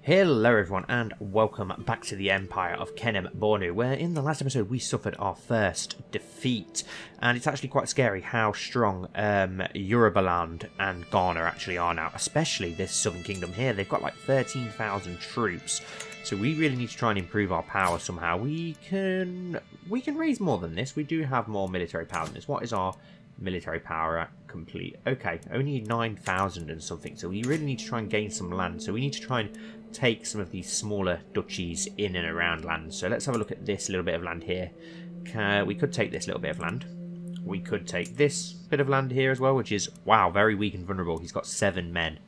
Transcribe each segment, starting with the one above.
Hello everyone and welcome back to the Empire of Kenem Bornu, where in the last episode we suffered our first defeat, and it's actually quite scary how strong Yorubaland and Ghana actually are now, especially this southern kingdom here. They've got like 13,000 troops, so we really need to try and improve our power somehow. We can raise more than this. We do have more military power than this. What is our military power at complete? Okay, only 9,000 and something, so we really need to try and gain some land. So we need to try and take some of these smaller duchies in and around land. So let's have a look at this little bit of land here. We could take this little bit of land. We could take this bit of land here as well, which is, wow, very weak and vulnerable. He's got 7 men.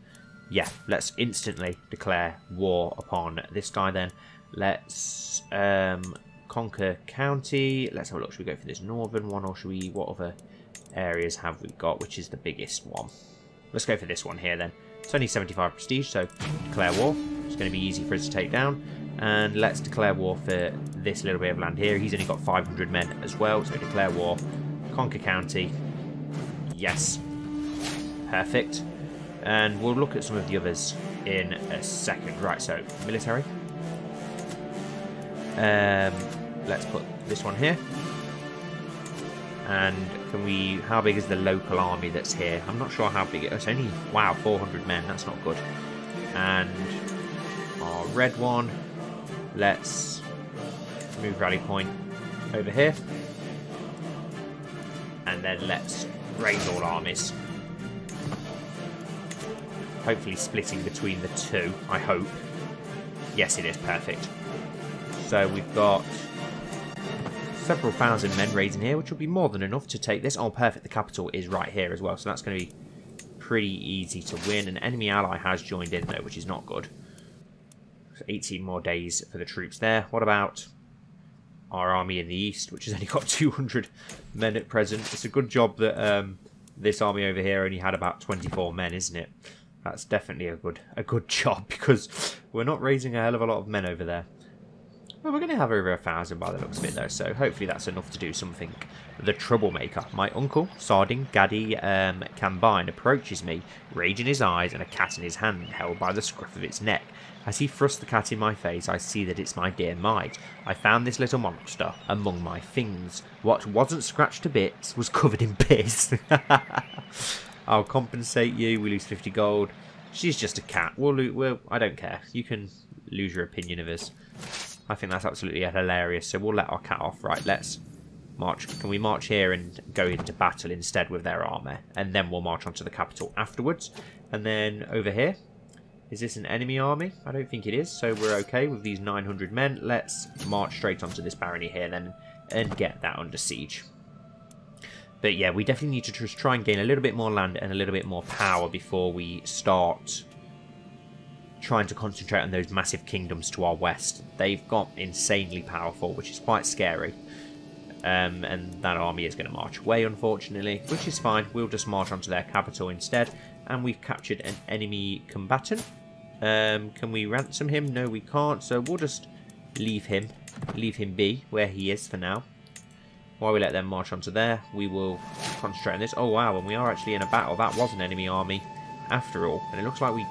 Yeah, let's instantly declare war upon this guy then. Let's conquer county. Let's have a look. Should we go for this northern one, or should we, what other areas have we got, which is the biggest one? Let's go for this one here then. It's only 75 prestige, so declare war. It's going to be easy for us to take down. And let's declare war for this little bit of land here. He's only got 500 men as well, so declare war. Conquer county. Yes. Perfect. And we'll look at some of the others in a second. Right, so military. Let's put this one here. And can we, how big is the local army that's here? I'm not sure how big it is. It's only, wow, 400 men. That's not good. And our red one, let's move rally point over here. And then let's raise all armies. Hopefully splitting between the two, I hope. Yes, it is. Perfect. So we've got several thousand men raising here, which will be more than enough to take this. Oh, perfect. The capital is right here as well, so that's going to be pretty easy to win. An enemy ally has joined in, though, which is not good. So 18 more days for the troops there. What about our army in the east, which has only got 200 men at present? It's a good job that this army over here only had about 24 men, isn't it? That's definitely a good job, because we're not raising a hell of a lot of men over there. Well, we're going to have over 1,000 by the looks of it, though, so hopefully that's enough to do something. The troublemaker. My uncle, Sardin Gadi Kambine, approaches me, rage in his eyes and a cat in his hand, held by the scruff of its neck. As he thrusts the cat in my face, I see that it's my dear mite. I found this little monster among my things. What wasn't scratched to bits was covered in piss. I'll compensate you. We lose 50 gold. She's just a cat. We'll, I don't care. You can lose your opinion of us. I think that's absolutely hilarious, so we'll let our cat off. Right, let's march. Can we march here and go into battle instead with their armour? And then we'll march onto the capital afterwards. And then over here, is this an enemy army? I don't think it is, so we're okay with these 900 men. Let's march straight onto this barony here then and get that under siege. But yeah, we definitely need to just try and gain a little bit more land and a little bit more power before we start trying to concentrate on those massive kingdoms to our west. They've got insanely powerful, which is quite scary. And that army is going to march away, unfortunately, which is fine. We'll just march onto their capital instead. And we've captured an enemy combatant. Can we ransom him? No, we can't. So we'll just leave him be where he is for now. While we let them march onto there, we will concentrate on this. Oh, wow, and we are actually in a battle. That was an enemy army after all. And it looks like we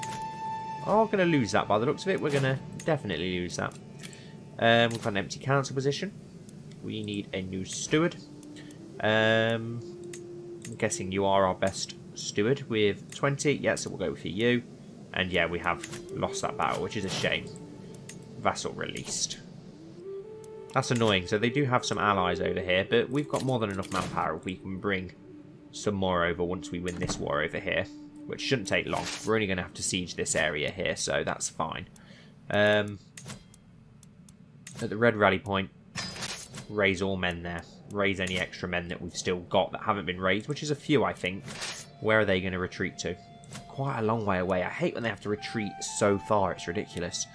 are going to lose that by the looks of it. We're going to definitely lose that. We've got an empty council position. We need a new steward. I'm guessing you are our best steward with 20. Yeah, so we'll go for you. And yeah, we have lost that battle, which is a shame. Vassal released. That's annoying. So they do have some allies over here, but we've got more than enough manpower if we can bring some more over once we win this war over here, which shouldn't take long. We're only going to have to siege this area here, so that's fine. At the red rally point, raise all men there. Raise any extra men that we've still got that haven't been raised, which is a few, I think. Where are they going to retreat to? Quite a long way away. I hate when they have to retreat so far. It's ridiculous.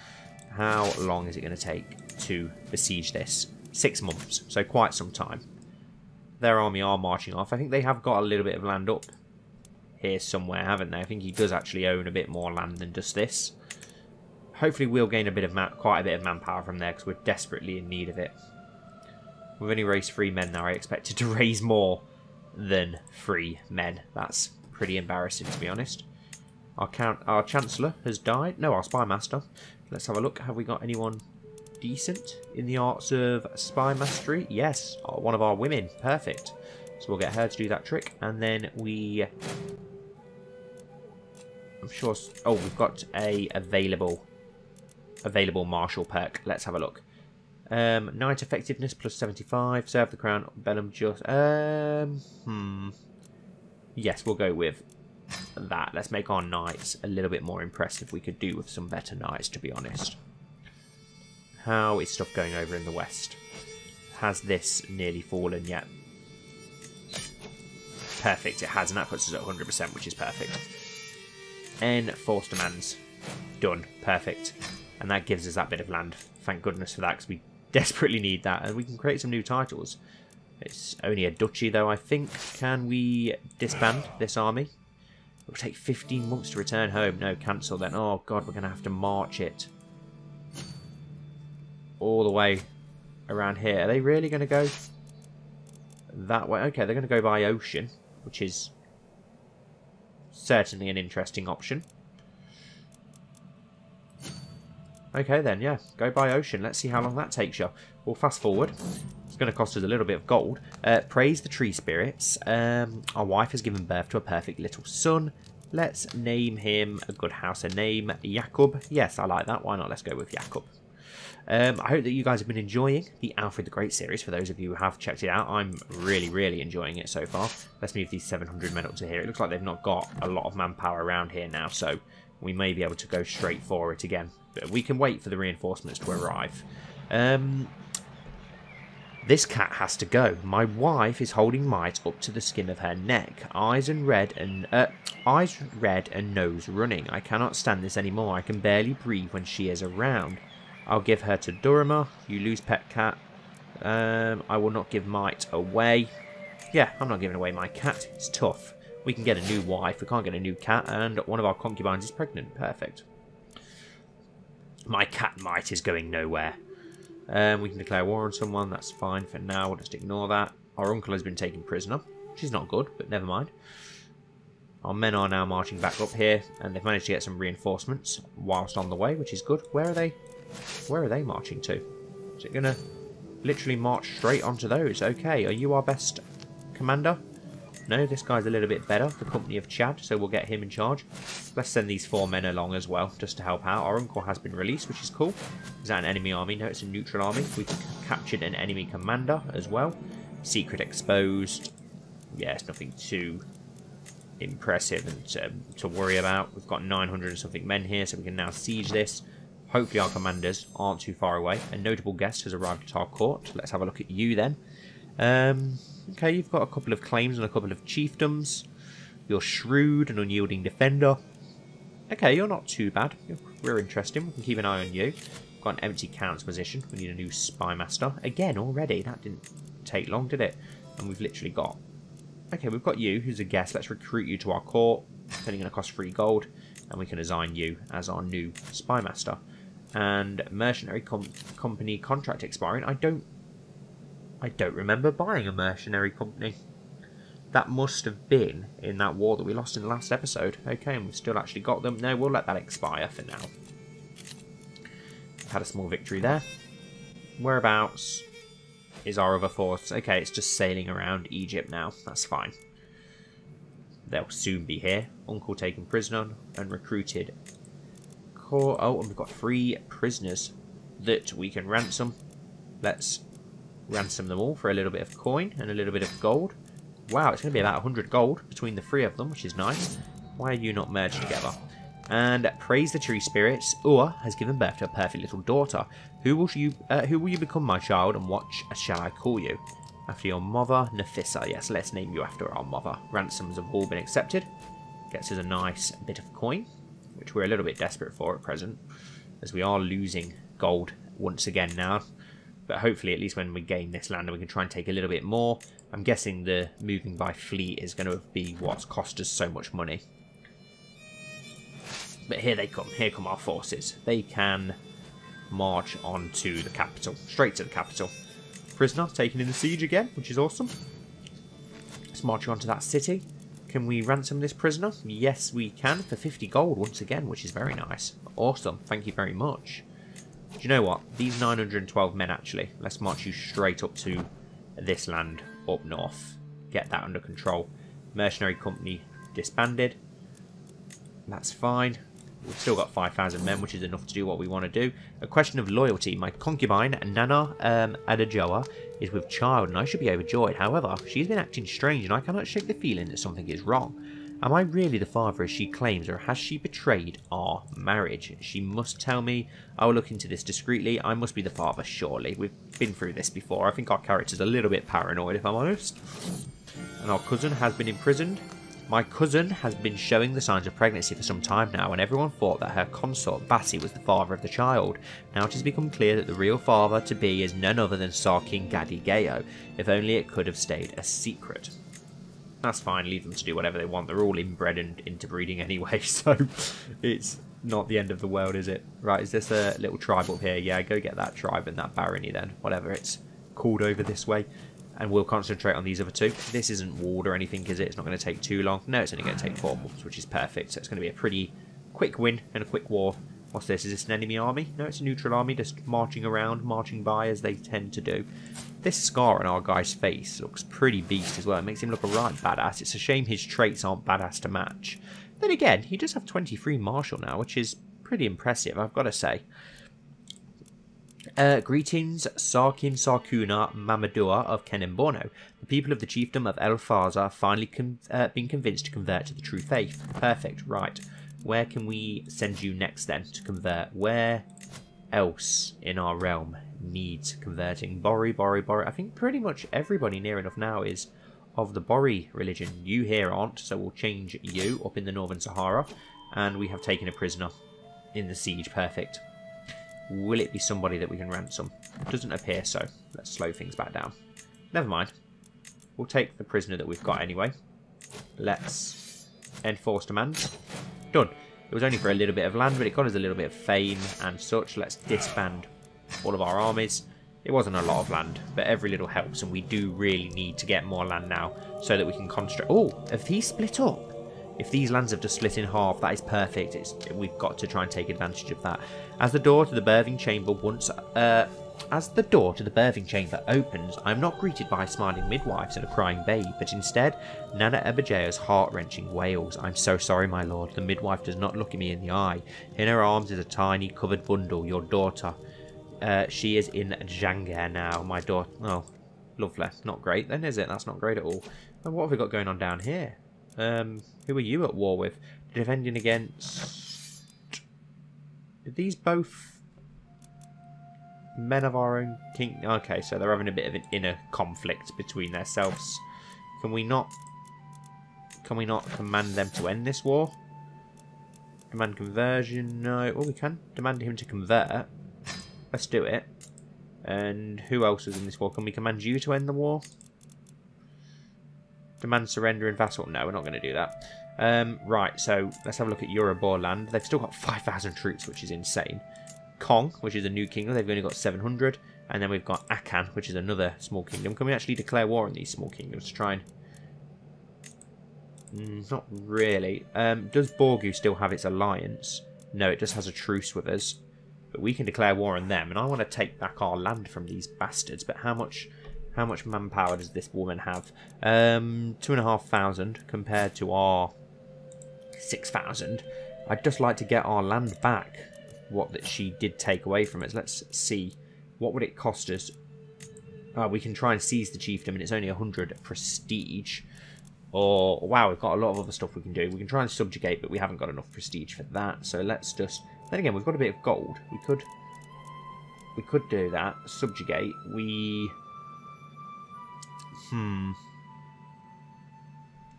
How long is it going to take to besiege this? 6 months, so quite some time. Their army are marching off. I think they have got a little bit of land up here somewhere, haven't they? I think he does actually own a bit more land than just this. Hopefully we'll gain a bit of quite a bit of manpower from there, because we're desperately in need of it. We've only raised 3 men now. I expected to raise more than 3 men. That's pretty embarrassing, to be honest. Our Chancellor has died. No, our Spy Master. let's have a look. Have we got anyone decent in the arts of spy mastery? Yes, one of our women. Perfect. So we'll get her to do that trick, and then we... I'm sure... Oh, we've got a available martial perk. Let's have a look. Knight effectiveness plus 75. Serve the crown. Bellum just... Yes, we'll go with that. Let's make our knights a little bit more impressive. We could do with some better knights, to be honest. How is stuff going over in the west? Has this nearly fallen yet? Perfect, it has, and that puts us at 100%, which is perfect. Enforced demands. Done. Perfect. And that gives us that bit of land. Thank goodness for that, because we desperately need that. And we can create some new titles. It's only a duchy, though, I think. Can we disband this army? It will take 15 months to return home. No, cancel then. Oh, God, we're going to have to march it all the way around here. Are they really going to go that way? Okay, they're going to go by ocean, which is certainly an interesting option. Okay then, yeah, go by ocean. Let's see how long that takes you. We'll fast forward. It's going to cost us a little bit of gold. Praise the tree spirits. Our wife has given birth to a perfect little son. Let's name him a good house. A name, Jakub. Yes, I like that. Why not? Let's go with Jakub. I hope that you guys have been enjoying the Alfred the Great series. For those of you who have checked it out, I'm really enjoying it so far. Let's move these 700 men up to here. It looks like they've not got a lot of manpower around here now, so we may be able to go straight for it again. But we can wait for the reinforcements to arrive. This cat has to go. My wife is holding might up to the skin of her neck. Eyes red and nose running. I cannot stand this anymore. I can barely breathe when she is around. I'll give her to Daurama. You lose pet cat. I will not give might away. Yeah, I'm not giving away my cat. It's tough. We can get a new wife. We can't get a new cat. And one of our concubines is pregnant. Perfect. My cat might is going nowhere. We can declare war on someone. That's fine for now. We'll just ignore that. Our uncle has been taken prisoner. Which is not good, but never mind. Our men are now marching back up here. And they've managed to get some reinforcements whilst on the way, which is good. Where are they? Where are they marching to? Is it going to literally march straight onto those? Okay, are you our best commander? No, this guy's a little bit better. The company of Chad, so we'll get him in charge. Let's send these 4 men along as well, just to help out. Our uncle has been released, which is cool. Is that an enemy army? No, it's a neutral army. We captured an enemy commander as well. Secret exposed. Yeah, it's nothing too impressive and to worry about. We've got 900 and something men here, so we can now siege this. Hopefully our commanders aren't too far away. A notable guest has arrived at our court. Let's have a look at you then. Okay, you've got a couple of claims and a couple of chiefdoms. You're shrewd and unyielding defender. Okay, you're not too bad. We're interesting. We can keep an eye on you. We've got an empty count's position. We need a new spy master. Again, already. That didn't take long, did it? And we've literally got... Okay, we've got you, who's a guest. Let's recruit you to our court. It's only going to cost 3 gold. And we can assign you as our new spy master. And mercenary company contract expiring. I don't remember buying a mercenary company. That must have been in that war that we lost in the last episode. Okay, and we've still actually got them. No, we'll let that expire for now. Had a small victory there. Whereabouts is our other force? Okay, it's just sailing around Egypt now. That's fine. They'll soon be here. Uncle taken prisoner and recruited. Oh, and we've got 3 prisoners that we can ransom. Let's ransom them all for a little bit of coin and a little bit of gold. Wow, it's going to be about 100 gold between the 3 of them, which is nice. Why are you not merged together? And praise the tree spirits. Ua has given birth to a perfect little daughter. Who will you become, my child, and what shall I call you? After your mother, Nafissa. Yes, let's name you after our mother. Ransoms have all been accepted. Gets us a nice bit of coin, which we're a little bit desperate for at present, as we are losing gold once again now. But hopefully, at least when we gain this land, we can try and take a little bit more. I'm guessing the moving by fleet is going to be what's cost us so much money. But here they come. Here come our forces. They can march on to the capital. Straight to the capital. Prisoner taken in the siege again, which is awesome. Let's march on to that city. Can we ransom this prisoner? Yes, we can, for 50 gold once again, which is very nice. Awesome. Thank you very much. Do you know what? These 912 men, actually, let's march you straight up to this land up north. Get that under control. Mercenary company disbanded. That's fine. We've still got 5,000 men, which is enough to do what we want to do. A question of loyalty. My concubine, Nana Adajoa, is with child, and I should be overjoyed. However, she's been acting strange, and I cannot shake the feeling that something is wrong. Am I really the father as she claims, or has she betrayed our marriage? She must tell me. I will look into this discreetly. I must be the father, surely. We've been through this before. I think our character's a little bit paranoid, if I'm honest. And our cousin has been imprisoned. My cousin has been showing the signs of pregnancy for some time now, and everyone thought that her consort, Bassi, was the father of the child. Now it has become clear that the real father-to-be is none other than Sar King Gadigayo. If only it could have stayed a secret. That's fine, leave them to do whatever they want. They're all inbred and interbreeding anyway, so it's not the end of the world, is it? Right, is this a little tribe up here? Yeah, go get that tribe and that barony then, whatever it's called over this way. And we'll concentrate on these other two. This isn't walled or anything, is it? It's not going to take too long. No, it's only going to take 4 months, which is perfect. So it's going to be a pretty quick win and a quick war. What's this? Is this an enemy army? No, it's a neutral army just marching around, marching by as they tend to do. This scar on our guy's face looks pretty beast as well. It makes him look a right badass. It's a shame his traits aren't badass to match. Then again, he does have 23 martial now, which is pretty impressive, I've got to say. Greetings, Sarkin Sarkuna Mamadua of Kenemborno. The people of the chiefdom of El Faza have finally been convinced to convert to the true faith. Perfect, right. Where can we send you next then to convert? Where else in our realm needs converting? Bori. I think pretty much everybody near enough now is of the Bori religion. You here aren't, so we'll change you up in the Northern Sahara. And we have taken a prisoner in the siege. Perfect. Will it be somebody that we can ransom? Doesn't appear so. Let's slow things back down. Never mind. We'll take the prisoner that we've got anyway. Let's enforce demands. Done. It was only for a little bit of land, but it got us a little bit of fame and such. Let's disband all of our armies. It wasn't a lot of land, but every little helps, and we do really need to get more land now so that we can concentrate. Oh, have these split up? If these lands have just split in half, that is perfect. We've got to try and take advantage of that. As the door to the birthing chamber opens, I am not greeted by smiling midwives and a crying babe, but instead Nana Abajaya's heart-wrenching wails. I'm so sorry, my lord. The midwife does not look at me in the eye. In her arms is a tiny covered bundle. Your daughter. She is in Jangair now. My daughter. Oh, lovely. Not great then, is it? That's not great at all. And what have we got going on down here? Who are you at war with? Defending against... Are these both men of our own king? Okay, so they're having a bit of an inner conflict between themselves. Can we not command them to end this war? Demand conversion? No. Oh, we can demand him to convert. Let's do it. And who else is in this war? Can we command you to end the war? Demand surrender and vassal. No, we're not going to do that. Right, so let's have a look at Yorubor land. They've still got 5,000 troops, which is insane. Kong, which is a new kingdom, they've only got 700. And then we've got Akan, which is another small kingdom. Can we actually declare war on these small kingdoms to try and... not really. Does Borgu still have its alliance? No, it just has a truce with us. But we can declare war on them. And I want to take back our land from these bastards. But how much manpower does this woman have? 2,500 compared to our 6,000. I'd just like to get our land back. What that she did take away from us. Let's see. What would it cost us? We can try and seize the chiefdom, and it's only 100 prestige. Or, wow, we've got a lot of other stuff we can do. We can try and subjugate, but we haven't got enough prestige for that. So let's just... Then again, we've got a bit of gold. We could do that. Subjugate.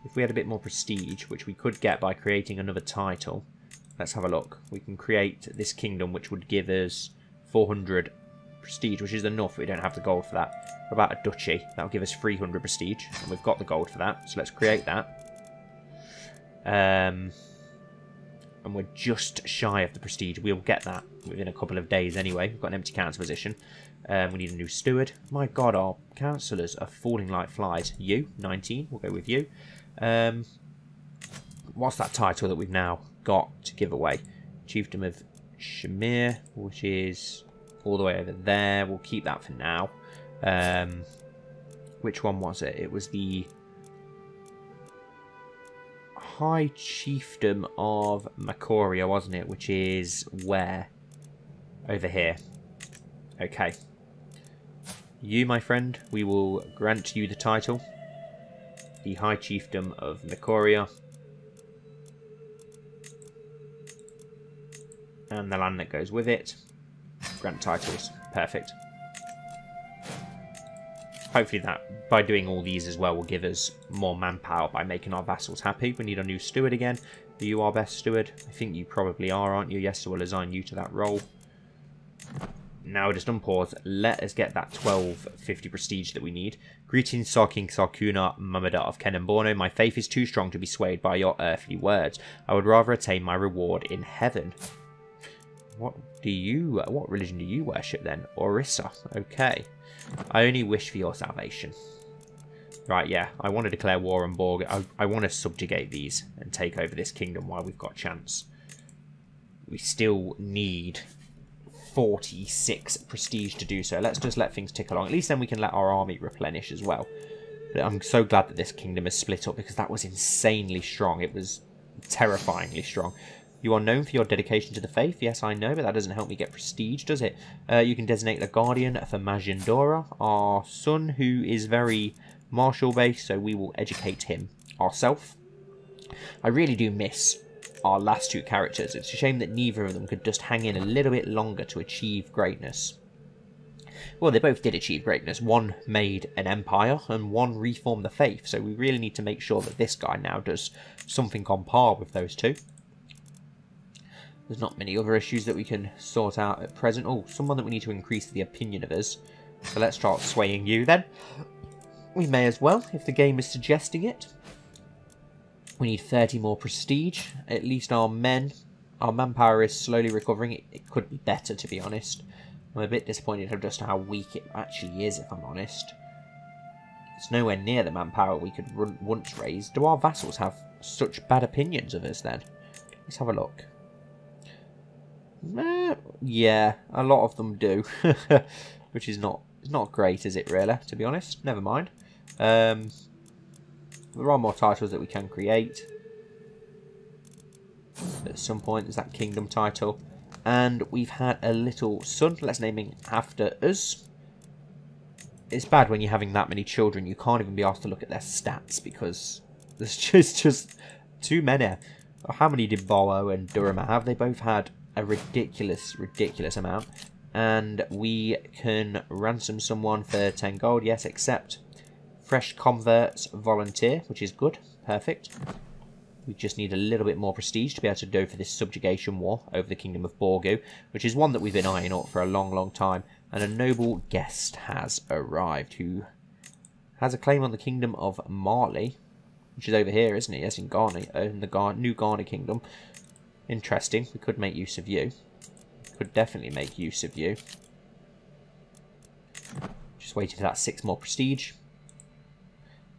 If we had a bit more prestige, which we could get by creating another title. Let's have a look. We can create this kingdom, which would give us 400 prestige, which is enough. We don't have the gold for that. What about a duchy? That'll give us 300 prestige, and we've got the gold for that. So let's create that. And we're just shy of the prestige. We'll get that within a couple of days anyway. We've got an empty council position. We need a new steward. My god, our councillors are falling like flies. You, 19. We'll go with you. What's that title that we've now got to give away? Chieftain of Shamir, which is all the way over there. We'll keep that for now. Which one was it? It was the High Chieftain of Nicoria, wasn't it? Which is where? Over here. Okay. You, my friend, we will grant you the title. The High Chieftain of Nicoria. And the land that goes with it. Grant titles. Perfect. Hopefully that, by doing all these as well, will give us more manpower by making our vassals happy. We need a new steward again. Are you our best steward? I think you probably are, aren't you? Yes, so we'll assign you to that role. Now just unpause. Let us get that 1250 prestige that we need. Greetings, Sar King Sarkuna, Mamada of Kenenborno. My faith is too strong to be swayed by your earthly words. I would rather attain my reward in heaven. What religion do you worship then? Orissa. Okay. I only wish for your salvation. Right, yeah. I want to declare war on Borg. I want to subjugate these and take over this kingdom while we've got a chance. We still need 46 prestige to do so. Let's just let things tick along. At least then we can let our army replenish as well. But I'm so glad that this kingdom is split up because that was insanely strong. It was terrifyingly strong. You are known for your dedication to the faith. Yes, I know, but that doesn't help me get prestige, does it? You can designate the guardian for Magajiya Daura, our son, who is very martial-based, so we will educate him ourselves. I really do miss our last two characters. It's a shame that neither of them could just hang in a little bit longer to achieve greatness. Well, they both did achieve greatness. One made an empire, and one reformed the faith, so we really need to make sure that this guy now does something on par with those two. There's not many other issues that we can sort out at present. Oh, someone that we need to increase the opinion of us. So let's start swaying you then. We may as well, if the game is suggesting it. We need 30 more prestige. At least our manpower is slowly recovering. It could be better, to be honest. I'm a bit disappointed at just how weak it actually is, if I'm honest. It's nowhere near the manpower we could once raise. Do our vassals have such bad opinions of us then? Let's have a look. Yeah, a lot of them do, which is not great, is it really? To be honest, never mind. There are more titles that we can create. At some point, there's that kingdom title, and we've had a little son. Let's name him after us. It's bad when you're having that many children. You can't even be asked to look at their stats because there's just too many. How many did Bolo and Daurama have? They both had a ridiculous amount. And we can ransom someone for 10 gold. Yes, accept. Fresh converts volunteer, which is good. Perfect. We just need a little bit more prestige to be able to go for this subjugation war over the kingdom of Borgu, which is one that we've been eyeing up for a long time. And a noble guest has arrived who has a claim on the kingdom of Marley, which is over here, isn't it? Yes, in Ghana, in the new Ghana kingdom. Interesting. We could make use of you. Could definitely make use of you. Just waiting for that 6 more prestige.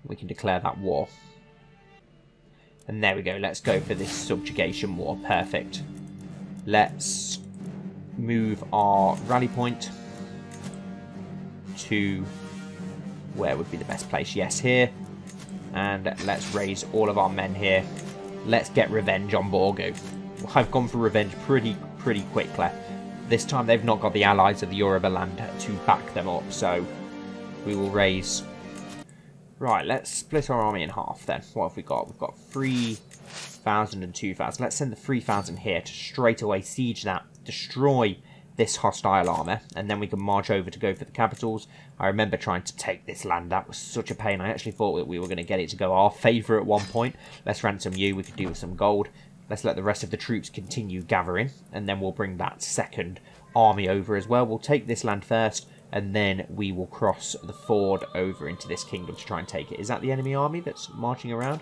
We can declare that war. And there we go. Let's go for this subjugation war. Perfect. Let's move our rally point to where would be the best place. Yes, here. And let's raise all of our men here. Let's get revenge on Borgu. I've gone for revenge pretty quickly. This time they've not got the allies of the Yoruba land to back them up, so we will raise... Right, let's split our army in half then. What have we got? We've got 3,000 and 2,000. Let's send the 3,000 here to straight away siege that, destroy this hostile army, and then we can march over to go for the capitals. I remember trying to take this land. That was such a pain. I actually thought that we were going to get it to go our favour at one point. Let's ransom you. We could do with some gold. Let's let the rest of the troops continue gathering, and then we'll bring that second army over as well. We'll take this land first, and then we will cross the ford over into this kingdom to try and take it. Is that the enemy army that's marching around?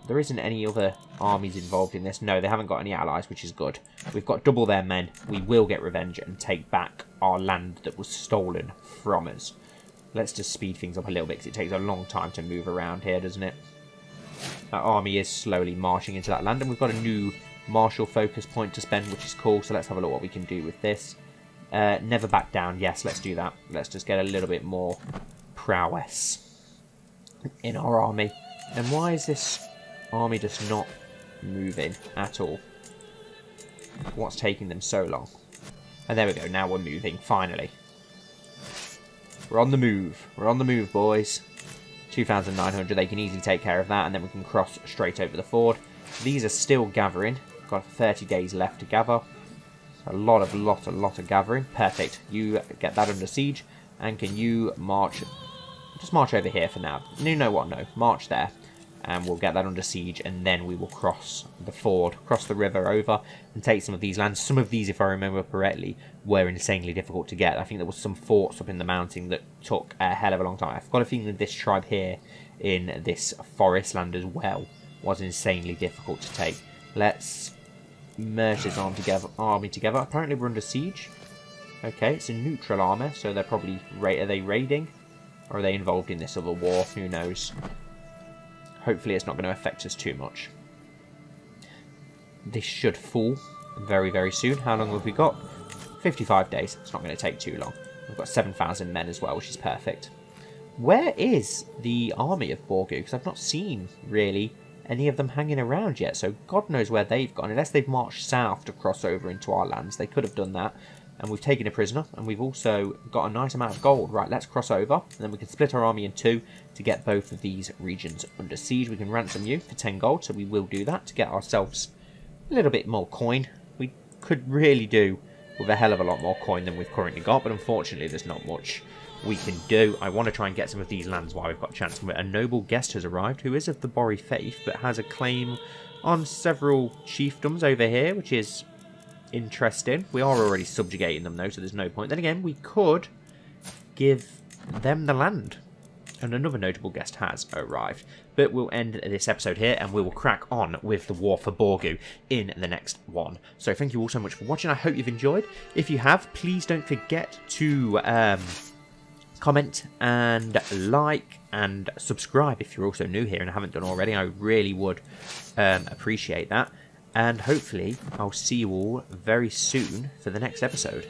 There isn't any other armies involved in this. No, they haven't got any allies, which is good. We've got double their men. We will get revenge and take back our land that was stolen from us. Let's just speed things up a little bit because it takes a long time to move around here, doesn't it? Our army is slowly marching into that land, and we've got a new martial focus point to spend, which is cool. So let's have a look what we can do with this. Never back down. Yes, let's do that. Let's just get a little bit more prowess in our army. And why is this army just not moving at all? What's taking them so long? And there we go. Now we're moving, finally. We're on the move. We're on the move, boys. 2,900. They can easily take care of that, and then we can cross straight over the ford. These are still gathering. Got 30 days left to gather. A lot of gathering. Perfect. You get that under siege, and can you march? Just march over here for now. You know what? No, march there, and we'll get that under siege, and then we will cross the ford, cross the river over, and take some of these lands. Some of these, if I remember correctly, were insanely difficult to get. I think there was some forts up in the mountain that took a hell of a long time. I've got a feeling that this tribe here in this forest land as well was insanely difficult to take. Let's merge this army together. Apparently we're under siege. Okay, it's a neutral army, so they're probably are they raiding, or are they involved in this other war? Who knows? Hopefully it's not going to affect us too much. This should fall very, very soon. How long have we got? 55 days. It's not going to take too long. We've got 7,000 men as well, which is perfect. Where is the army of Borgu? Because I've not seen, really, any of them hanging around yet. So God knows where they've gone. Unless they've marched south to cross over into our lands. They could have done that. And we've taken a prisoner. And we've also got a nice amount of gold. Right, let's cross over. And then we can split our army in two to get both of these regions under siege. We can ransom you for 10 gold. So we will do that to get ourselves a little bit more coin. We could really do with a hell of a lot more coin than we've currently got. But unfortunately, there's not much we can do. I want to try and get some of these lands while we've got a chance. A noble guest has arrived who is of the Bori faith, but has a claim on several chiefdoms over here, which is interesting. We are already subjugating them though, so there's no point. Then again, we could give them the land. And another notable guest has arrived. But we'll end this episode here, and we will crack on with the War for Borgu in the next one. So thank you all so much for watching. I hope you've enjoyed. If you have, please don't forget to comment and like and subscribe if you're also new here and haven't done already. I really would appreciate that. And hopefully I'll see you all very soon for the next episode.